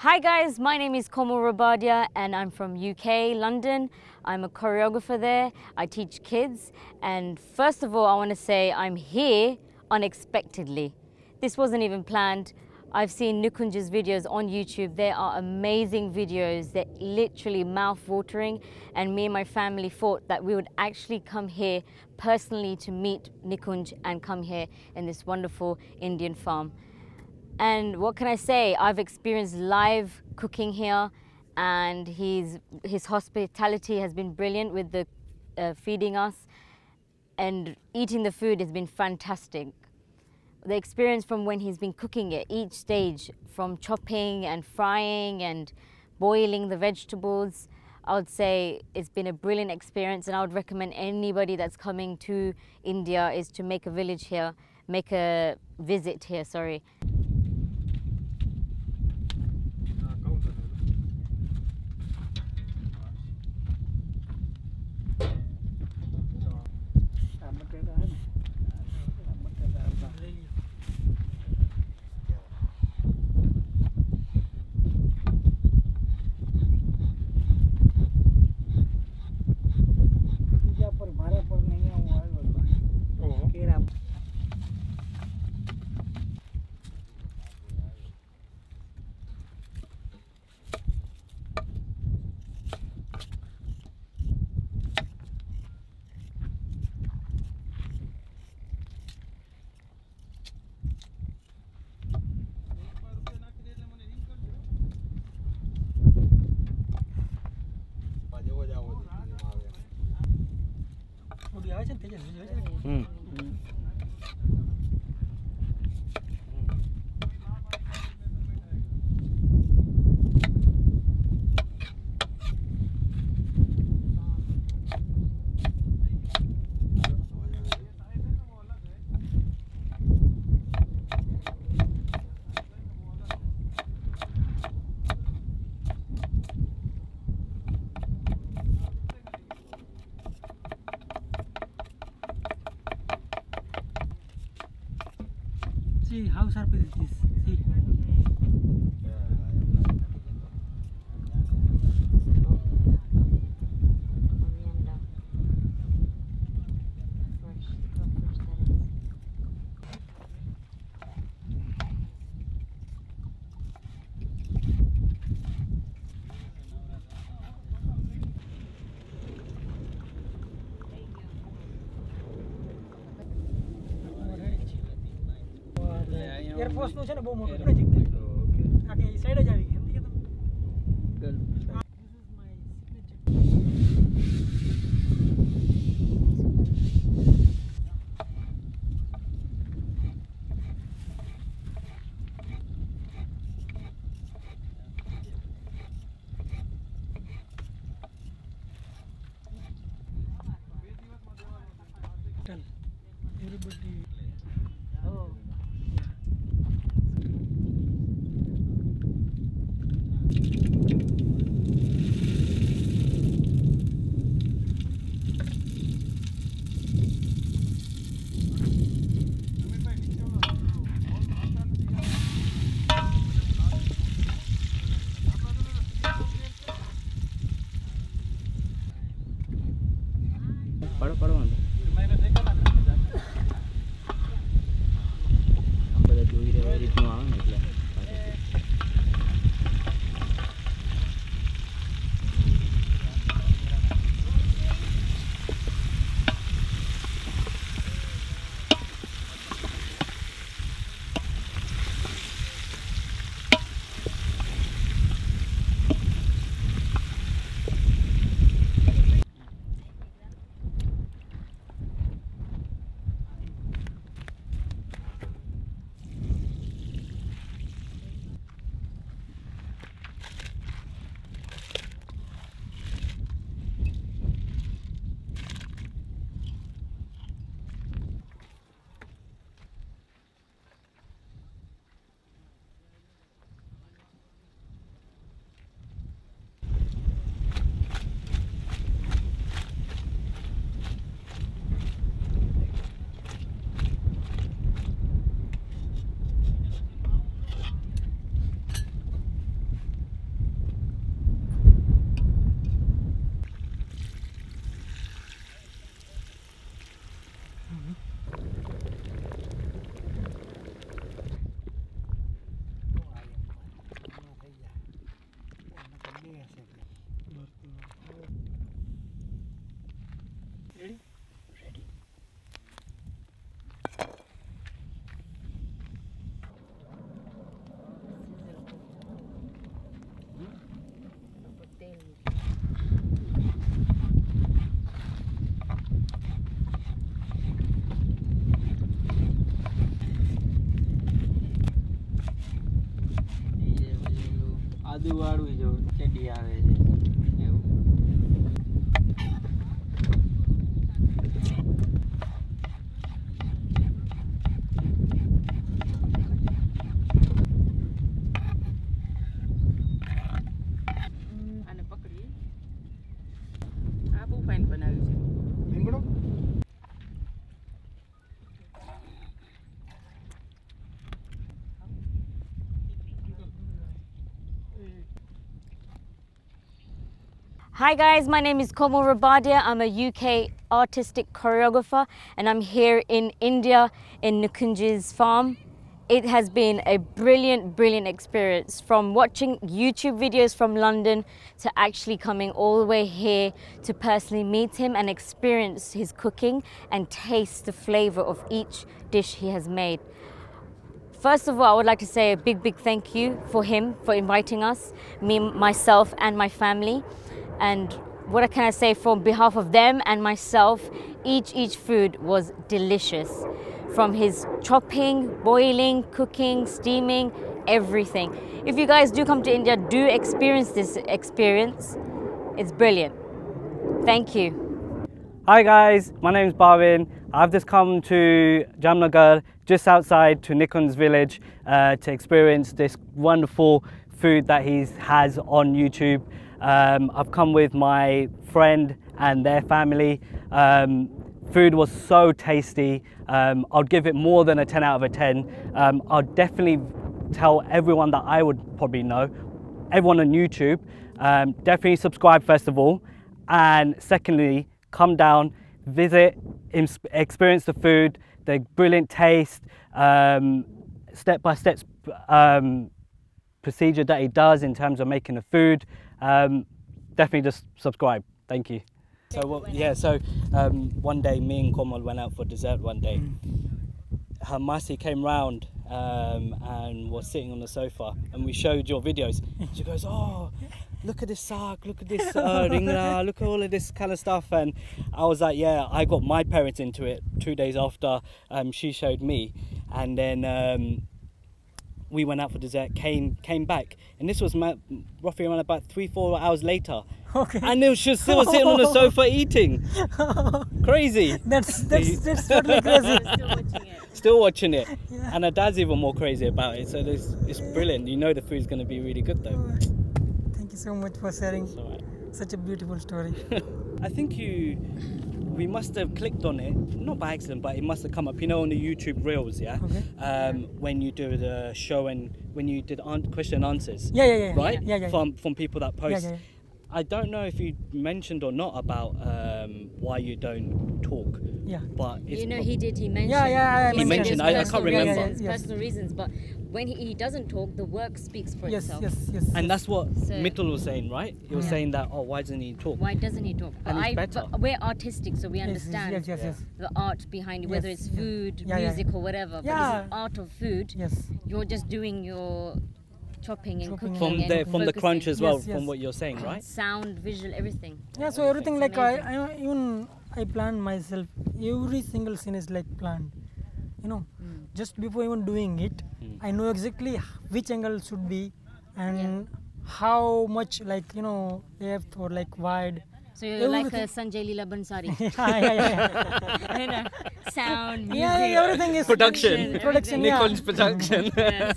Hi guys, my name is Komal Rabadia and I'm from UK, London. I'm a choreographer there. I teach kids, and first of all I want to say I'm here unexpectedly. This wasn't even planned. I've seen Nikunj's videos on YouTube. They are amazing videos. They're literally mouth-watering, and me and my family thought that we would actually come here personally to meet Nikunj and come here in this wonderful Indian farm. And what can I say? I've experienced live cooking here, and his hospitality has been brilliant with the feeding us, and eating the food has been fantastic. The experience from when he's been cooking it, each stage, from chopping and frying and boiling the vegetables, I would say it's been a brilliant experience, and I would recommend anybody that's coming to India is to make a visit here, sorry. See how sharp is this? See. Air Force નું છે ને બહુ મોટું નજીક થાય. આખી side જ આવી ગઈ સમજી ગયા તમે? Everybody. Oh. પડો પડો વાંધો બધા જોઈ રહ્યા રીતનું આવે ને એટલે Ready? આદુ વાળું જો ચડી આવે છે એવું આને પકડી આ બહુ ફાઇન બનાવ્યું છે રીંગણો Hi guys, my name is Komal Rabadia. I'm a UK artistic choreographer and I'm here in India in Nikunj's farm. It has been a brilliant experience, from watching YouTube videos from London to actually coming all the way here to personally meet him and experience his cooking and taste the flavor of each dish he has made. First of all, I would like to say a big thank you for him for inviting us, me, myself and my family. And what can I say, from behalf of them and myself, each food was delicious. From his chopping, boiling, cooking, steaming, everything. If you guys do come to India, do experience this experience. It's brilliant. Thank you. Hi guys, my name is Bharwa. I've just come to Jamnagar, just outside to Nikunj's village, to experience this wonderful food that he has on YouTube. I've come with my friend and their family. Food was so tasty. I'll give it more than a 10 out of a 10. I'll definitely tell everyone that I would probably know, everyone on YouTube, definitely subscribe first of all, and secondly, come down, visit, experience the food, the brilliant taste, step-by-step procedure that he does in terms of making the food. Definitely just subscribe. Thank you. So one day me and Komal went out for dessert one day. Her Masi came round and was sitting on the sofa and we showed your videos. She goes, oh, look at this saag, look at this ringla, look at all of this kind of stuff. And I was like, yeah, I got my parents into it 2 days after she showed me. And then we went out for dessert, came back, and this was roughly around about 3-4 hours later. Okay. And they were just still sitting on the sofa eating. Crazy. That's totally crazy. Still watching it. Yeah. And her dad's even more crazy about it. So it's brilliant. You know the food's going to be really good though. Thank you so much for sharing It's all right. such a beautiful story. I think we must have clicked on it, not by accident, but it must have come up, you know, on the YouTube Reels, yeah? Okay. When you do the show and when you did question and answers. Yeah. Right? Yeah. From people that post. Yeah. I don't know if you mentioned or not about why you don't talk. Yeah. But it's You know, he did. He mentioned. Yeah, He mentioned, I can't remember. Reasons, personal reasons, but when he doesn't talk, the work speaks for Yes. itself. And that's what So- Mittal was saying, right? He was saying that, oh, why doesn't he talk? Why doesn't he talk? And it's better. But we're artistic, so we understand Yes. the art behind it, whether Yes, it's yeah. food, Yeah. music, or whatever. But Yeah. it's art of food. Yes. You're just doing your chopping and Chopping cooking and and From the crunch as well, Yes. from what you're saying, right? sound, visual, everything. Yeah, so everything It's like amazing. even I planned myself. Every single scene is like planned. You know, just before even doing it, I know exactly which angle should be and how much, like, you know, left or like wide. So you're like a Everything. Sanjay Leela Bansari. Yeah. You know, sound, music. Yeah, everything is Production. Production, Nikunj's yeah. production. Yes.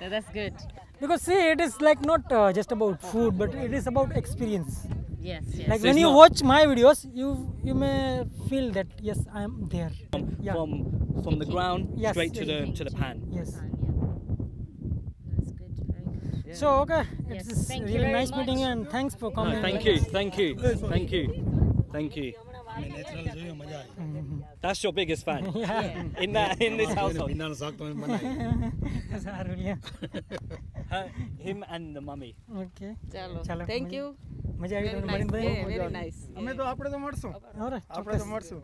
So that's good. Because see, it is like not just about food, but it is about experience. Yes. Like So when it's you not- watch my videos, you may feel that yes, I am there. Yeah. From the ground Yes, straight to yes. the pan. Yes. That's good. Very good. So okay, Yes, it's thank you really very nice meeting you much. and thanks for No, coming. thank you. અમે natural જોયું મજા આવી. That's your biggest fan in this household. ભીંડાનું શાક તમે બનાવી. સારું લ્યો. Him and the mummy. Okay ચાલો ચાલો થેન્ક યુ મજા આવી તમને મળીને વેરી ભાઈ નાઇસ અમે તો આપણે તો મળશું. Alright, આપણે તો મળશું.